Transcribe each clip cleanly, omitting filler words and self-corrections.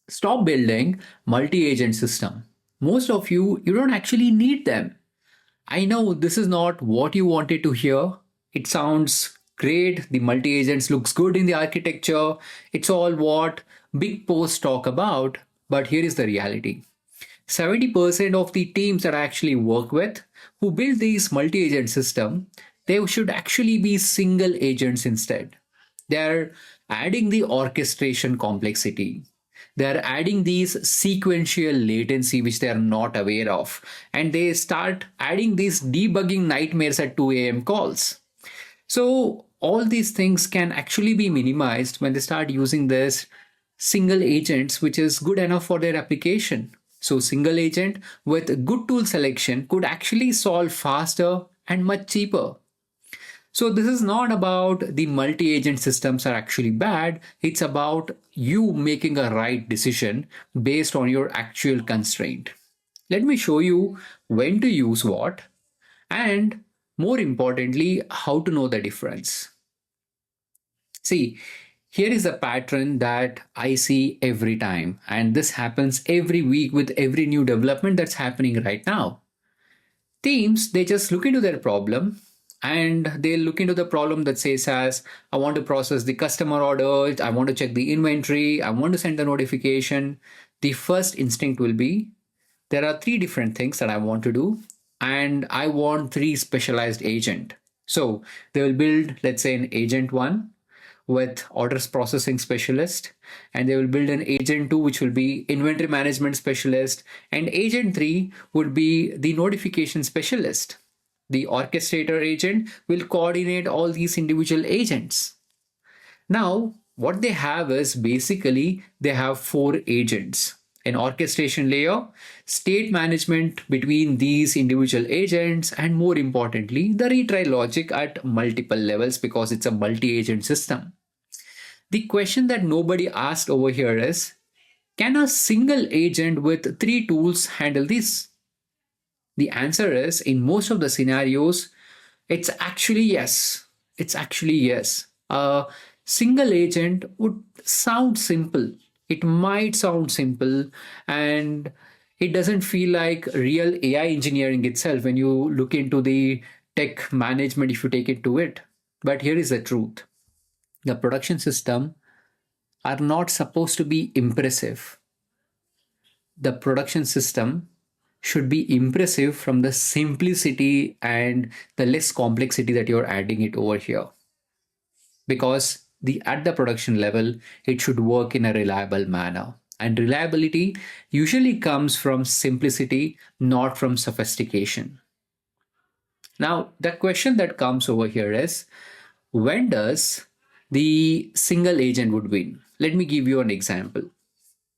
Stop building multi-agent system. Most of you don't actually need them. I know this is not what you wanted to hear. It sounds great. The multi-agents looks good in the architecture. It's all what big posts talk about. But here is the reality. 70% of the teams that I actually work with who build these multi-agent system, they should actually be single agents instead. They're adding the orchestration complexity. They're adding these sequential latency which they are not aware of. And they start adding these debugging nightmares at 2 a.m. calls. So all these things can actually be minimized when they start using this single agents, which is good enough for their application. So single agent with good tool selection could actually solve faster and much cheaper. So this is not about the multi-agent systems are actually bad. It's about you making a right decision based on your actual constraint. Let me show you when to use what and more importantly, how to know the difference. See, here is a pattern that I see every time, and this happens every week with every new development that's happening right now. Teams, they just look into their problem and they look into the problem that says as I want to process the customer order, I want to check the inventory, I want to send the notification. The first instinct will be there are three different things that I want to do and I want three specialized agent. So they will build, let's say, an agent one with orders processing specialist, and they will build an agent 2 which will be inventory management specialist, and agent 3 would be the notification specialist. The orchestrator agent will coordinate all these individual agents. Now what they have is basically they have 4 agents: an orchestration layer, state management between these individual agents, and more importantly, the retry logic at multiple levels because it's a multi-agent system. The question that nobody asked over here is, can a single agent with 3 tools handle this? The answer is, in most of the scenarios, it's actually yes. It's actually yes. A single agent would sound simple. It might sound simple, and it doesn't feel like real AI engineering itself when you look into the tech management if you take it to it. But here is the truth. The production system are not supposed to be impressive. The production system should be impressive from the simplicity and the less complexity that you're adding it over here. Because at the production level, it should work in a reliable manner. And reliability usually comes from simplicity, not from sophistication. Now, the question that comes over here is, when does the single agent would win? Let me give you an example.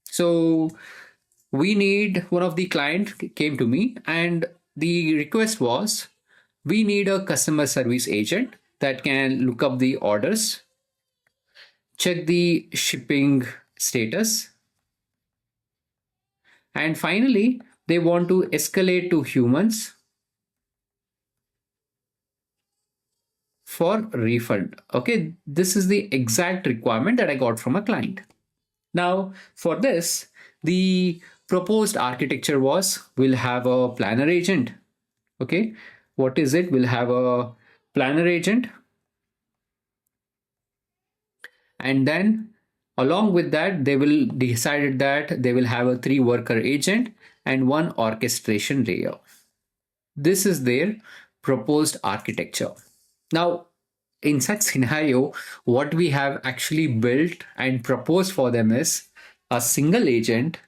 So one of the client came to me and the request was, we need a customer service agent that can look up the orders, check the shipping status, and finally they want to escalate to humans for refund. Okay, this is the exact requirement that I got from a client. Now for this, the proposed architecture was, we'll have a planner agent. Okay, what is it? We'll have a planner agent, and then along with that they will decided that they will have a 3 worker agent and 1 orchestration layer. This is their proposed architecture. Now in such scenario, what we have actually built and proposed for them is a single agent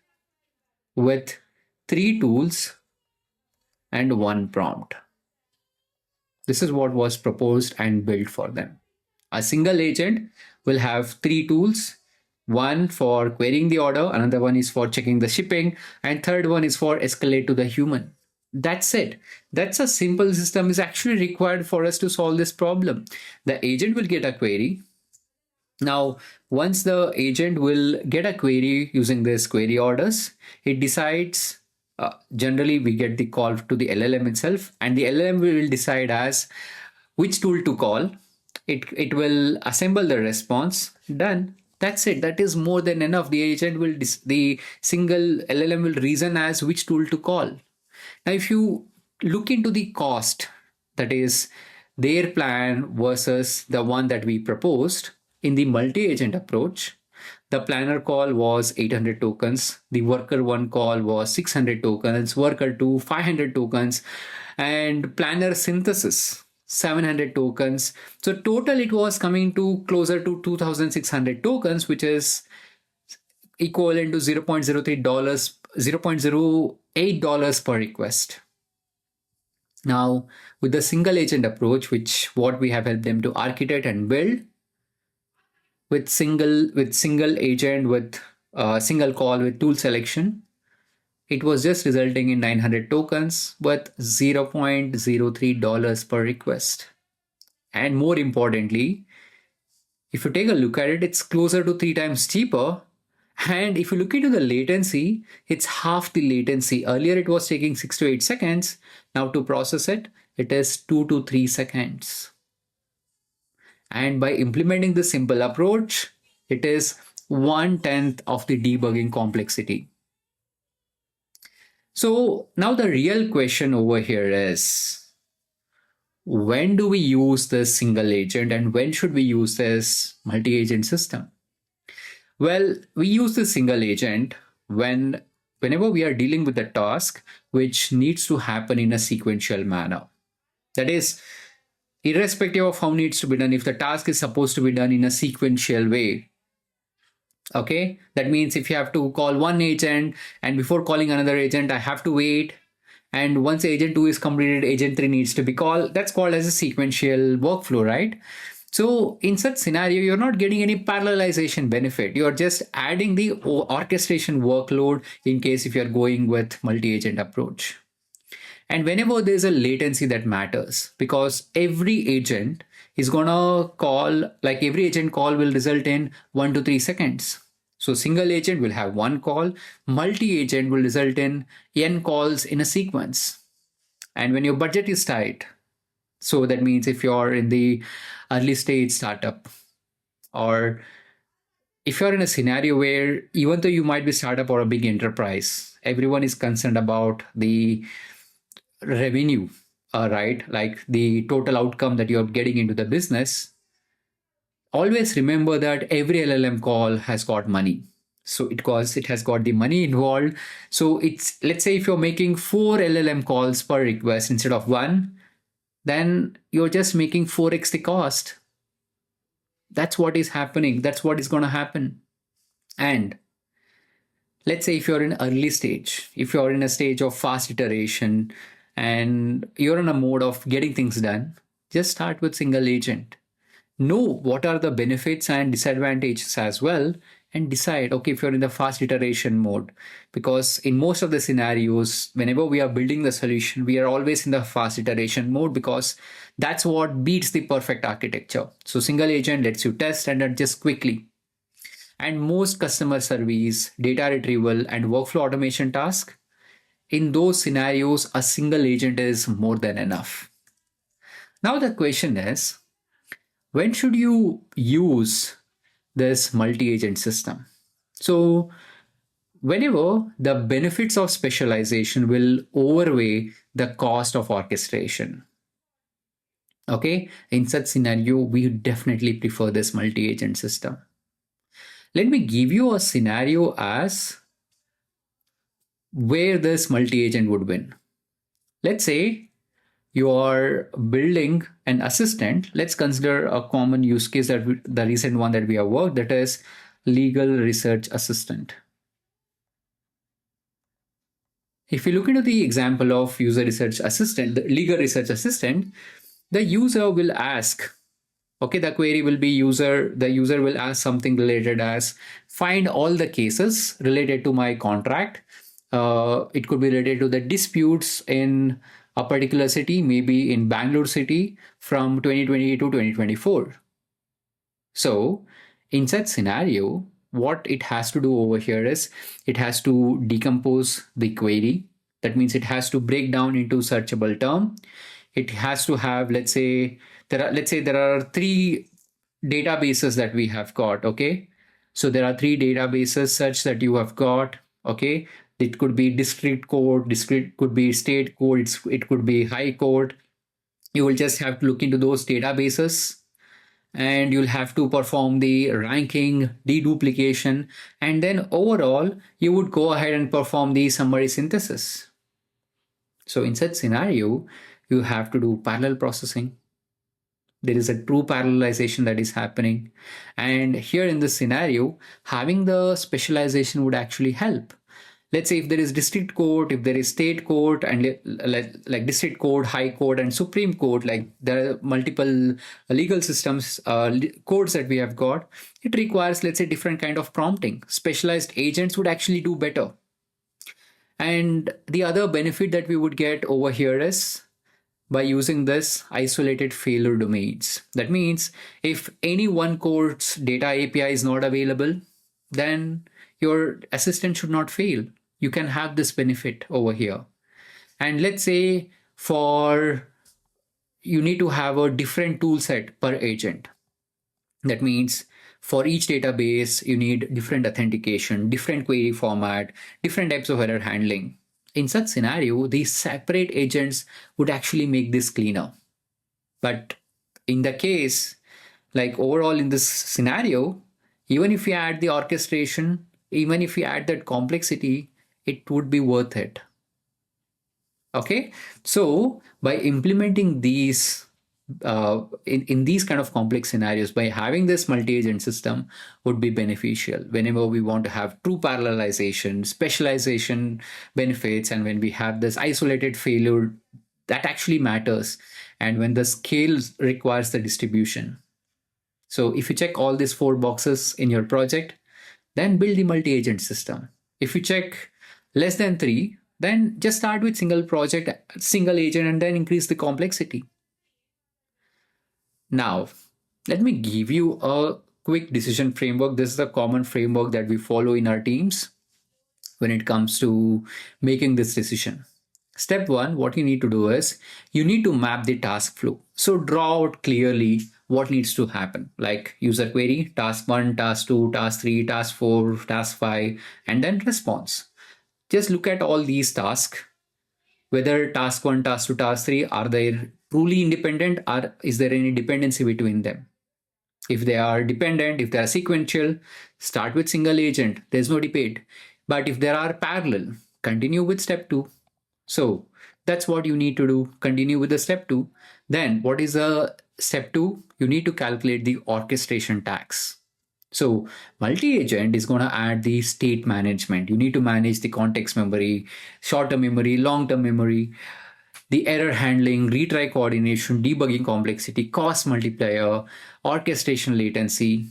with 3 tools and 1 prompt. This is what was proposed and built for them. A single agent will have 3 tools, one for querying the order, another one is for checking the shipping, and third one is for escalate to the human. That's it. That's a simple system is actually required for us to solve this problem. The agent will get a query. Now, once the agent will get a query using this query orders, it decides, generally we get the call to the LLM itself, and the LLM will decide as which tool to call. It will assemble the response, done. That's it. That is more than enough. The agent will, the single LLM will reason as which tool to call. Now, if you look into the cost, that is their plan versus the one that we proposed in the multi-agent approach, the planner call was 800 tokens, the worker one call was 600 tokens, worker two 500 tokens, and planner synthesis 700 tokens. So total it was coming to closer to 2600 tokens, which is equivalent to $0.03, $0.08 per request. Now, with the single agent approach, which what we have helped them to architect and build, with single agent, with single call, with tool selection, it was just resulting in 900 tokens with $0.03 per request. And more importantly, if you take a look at it, it's closer to 3 times cheaper. And if you look into the latency, it's half the latency. Earlier, it was taking 6 to 8 seconds. Now to process it, it is 2 to 3 seconds. And by implementing this simple approach, it is 1/10 of the debugging complexity. So now the real question over here is, when do we use this single agent and when should we use this multi-agent system? Well, we use the single agent whenever we are dealing with a task which needs to happen in a sequential manner. That is, irrespective of how it needs to be done, if the task is supposed to be done in a sequential way, okay, that means if you have to call one agent and before calling another agent, I have to wait. And once agent 2 is completed, agent 3 needs to be called. That's called as a sequential workflow, right? So in such scenario, you're not getting any parallelization benefit. You're just adding the orchestration workload in case if you're going with multi-agent approach. And whenever there's a latency that matters, because every agent is gonna call, like every agent call will result in 1 to 3 seconds. So single agent will have one call, multi-agent will result in n calls in a sequence. And when your budget is tight, so that means if you're in the early stage startup, or if you're in a scenario where even though you might be startup or a big enterprise, everyone is concerned about the revenue, right? Like the total outcome that you're getting into the business. Always remember that every LLM call has got money. So it has got the money involved. So it's, let's say if you're making 4 LLM calls per request instead of 1, then you're just making 4x the cost. That's what is happening. That's what is going to happen. And let's say if you're in early stage, if you're in a stage of fast iteration and you're in a mode of getting things done, just start with single agent. Know what are the benefits and disadvantages as well, and decide, okay, if you're in the fast iteration mode, because in most of the scenarios, whenever we are building the solution, we are always in the fast iteration mode because that's what beats the perfect architecture. So single agent lets you test and adjust quickly. And most customer service, data retrieval, and workflow automation tasks, in those scenarios, a single agent is more than enough. Now the question is, when should you use this multi-agent system? So whenever the benefits of specialization will outweigh the cost of orchestration. Okay, in such scenario, we definitely prefer this multi-agent system. Let me give you a scenario as where this multi-agent would win. Let's say you are building an assistant. Let's consider a common use case, that the recent one that we have worked, that is legal research assistant. If you look into the example of user research assistant, the legal research assistant, the user will ask, okay, the query will be the user will ask something related as, find all the cases related to my contract. It could be related to the disputes in a particular city, maybe in Bangalore city from 2020 to 2024. So in such scenario, what it has to do over here is it has to decompose the query. That means it has to break down into searchable term. It has to have, let's say there are 3 databases that we have got, okay? So there are three databases such that you have got. Okay, it could be district code, district could be state code, it could be high code. You will just have to look into those databases, and you'll have to perform the ranking, deduplication, and then overall you would go ahead and perform the summary synthesis. So in such scenario, you have to do parallel processing. There is a true parallelization that is happening. And here in this scenario, having the specialization would actually help. Let's say if there is district court, if there is state court, and like district court, high court, and supreme court, like there are multiple legal systems, codes that we have got, it requires, let's say, different kind of prompting. Specialized agents would actually do better. And the other benefit that we would get over here is by using this isolated failure domains. That means if any one court's data API is not available, then your assistant should not fail. You can have this benefit over here. And let's say you need to have a different tool set per agent. That means for each database, you need different authentication, different query format, different types of error handling. In such scenario, these separate agents would actually make this cleaner. But in the case, like overall in this scenario, even if you add the orchestration, even if you add that complexity, it would be worth it. Okay, so by implementing these in these kind of complex scenarios, by having this multi-agent system would be beneficial whenever we want to have true parallelization, specialization benefits, and when we have this isolated failure that actually matters, and when the scale requires the distribution. So if you check all these four boxes in your project, then build the multi-agent system. If you check less than three, then just start with single project, single agent, and then increase the complexity. Now, let me give you a quick decision framework. This is a common framework that we follow in our teams when it comes to making this decision. Step one, what you need to do is you need to map the task flow. So draw out clearly what needs to happen, like user query, task 1, task 2, task 3, task 4, task 5, and then response. Just look at all these tasks, whether task 1, task 2, task 3, are they truly independent, or is there any dependency between them? If they are dependent, if they are sequential, start with single agent. There's no debate. But if they are parallel, continue with step 2. So that's what you need to do. Continue with the step 2. Then what is the step 2? You need to calculate the orchestration tax. So multi-agent is going to add the state management. You need to manage the context memory, short-term memory, long-term memory, the error handling, retry coordination, debugging complexity, cost multiplier, orchestration latency.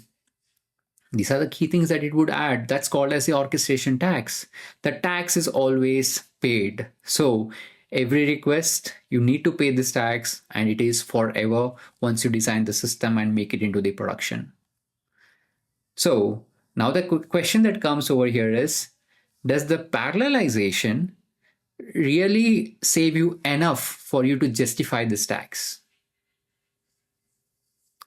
These are the key things that it would add. That's called as the orchestration tax. The tax is always paid. So every request, you need to pay this tax, and it is forever once you design the system and make it into the production. So now the question that comes over here is, does the parallelization really save you enough for you to justify this tax?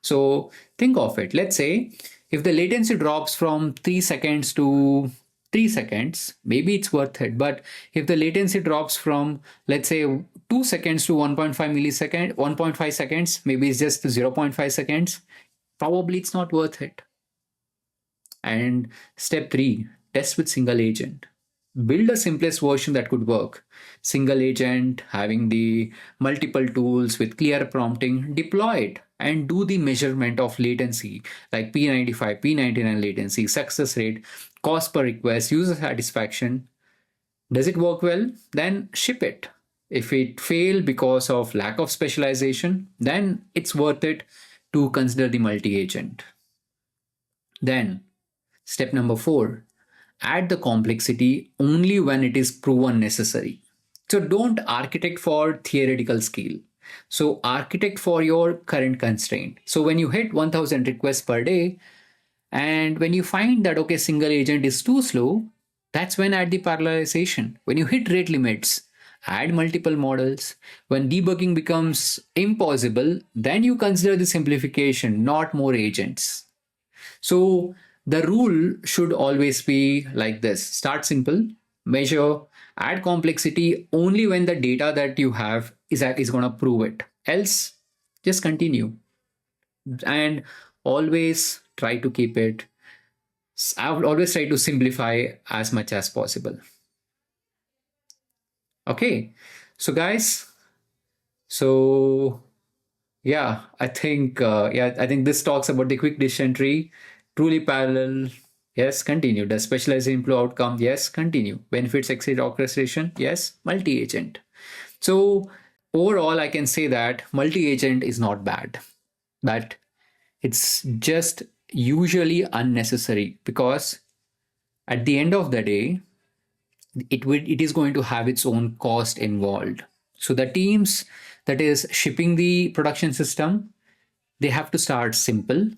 So think of it. Let's say if the latency drops from 3 seconds to 3 seconds, maybe it's worth it. But if the latency drops from, let's say, 2 seconds to 1.5 millisecond, 1.5 seconds, maybe it's just 0.5 seconds, probably it's not worth it. And step 3, test with single agent. Build a simplest version that could work. Single agent, having the multiple tools with clear prompting, deploy it and do the measurement of latency like P95, P99 latency, success rate, cost per request, user satisfaction. Does it work well? Then ship it. If it failed because of lack of specialization, then it's worth it to consider the multi-agent. Then step number 4, add the complexity only when it is proven necessary. So don't architect for theoretical scale. So architect for your current constraint. So when you hit 1000 requests per day, and when you find that, okay, single agent is too slow, that's when add the parallelization. When you hit rate limits, add multiple models. When debugging becomes impossible, then you consider the simplification, not more agents. So The rule should always be like this: start simple, measure, add complexity only when the data that you have is going to prove it. Else, just continue. And always try to keep it, I would always try to simplify as much as possible. Okay. So, guys, so yeah, I think this talks about the quick decision tree, truly parallel. Yes, continue. Does specialized improve outcome? Yes, continue. Benefits exceed orchestration? Yes, multi-agent. So overall, I can say that multi-agent is not bad, but it's just usually unnecessary because at the end of the day, it is going to have its own cost involved. So the teams that is shipping the production system, they have to start simple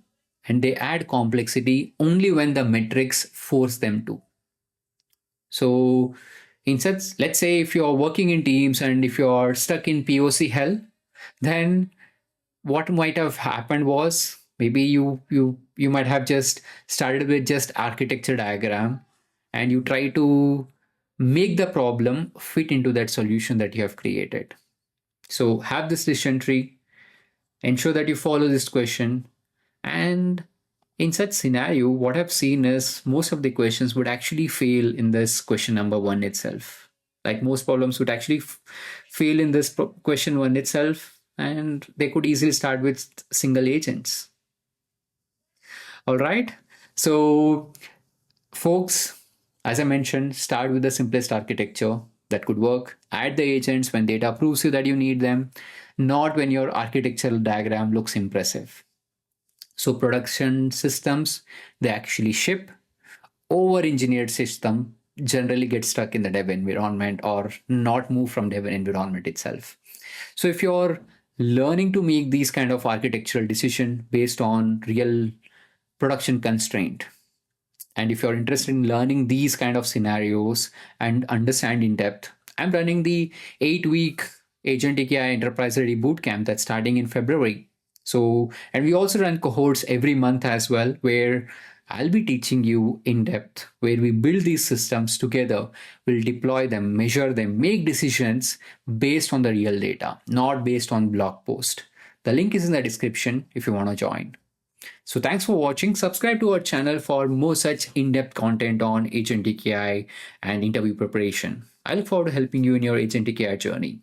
and they add complexity only when the metrics force them to. So in such, let's say if you're working in teams and if you're stuck in POC hell, then what might have happened was maybe you might have just started with just architecture diagram and you try to make the problem fit into that solution that you have created. So have this decision tree, ensure that you follow this question, and in such scenario, what I've seen is most of the questions would actually fail in this question number one itself. Like most problems would actually fail in this question one itself, and they could easily start with single agents. All right. So, folks, as I mentioned, start with the simplest architecture that could work. Add the agents when data proves you that you need them, not when your architectural diagram looks impressive. So production systems, they actually ship. Over-engineered system generally get stuck in the dev environment or not move from dev environment itself. So if you're learning to make these kind of architectural decision based on real production constraint, and if you're interested in learning these kind of scenarios and understand in depth, I'm running the 8-week Agentic AI Enterprise Ready Bootcamp that's starting in February. So, and we also run cohorts every month as well, where I'll be teaching you in depth, where we build these systems together, we'll deploy them, measure them, make decisions based on the real data, not based on blog post. The link is in the description if you want to join. So thanks for watching. Subscribe to our channel for more such in-depth content on agentic AI and interview preparation. I look forward to helping you in your agentic AI journey.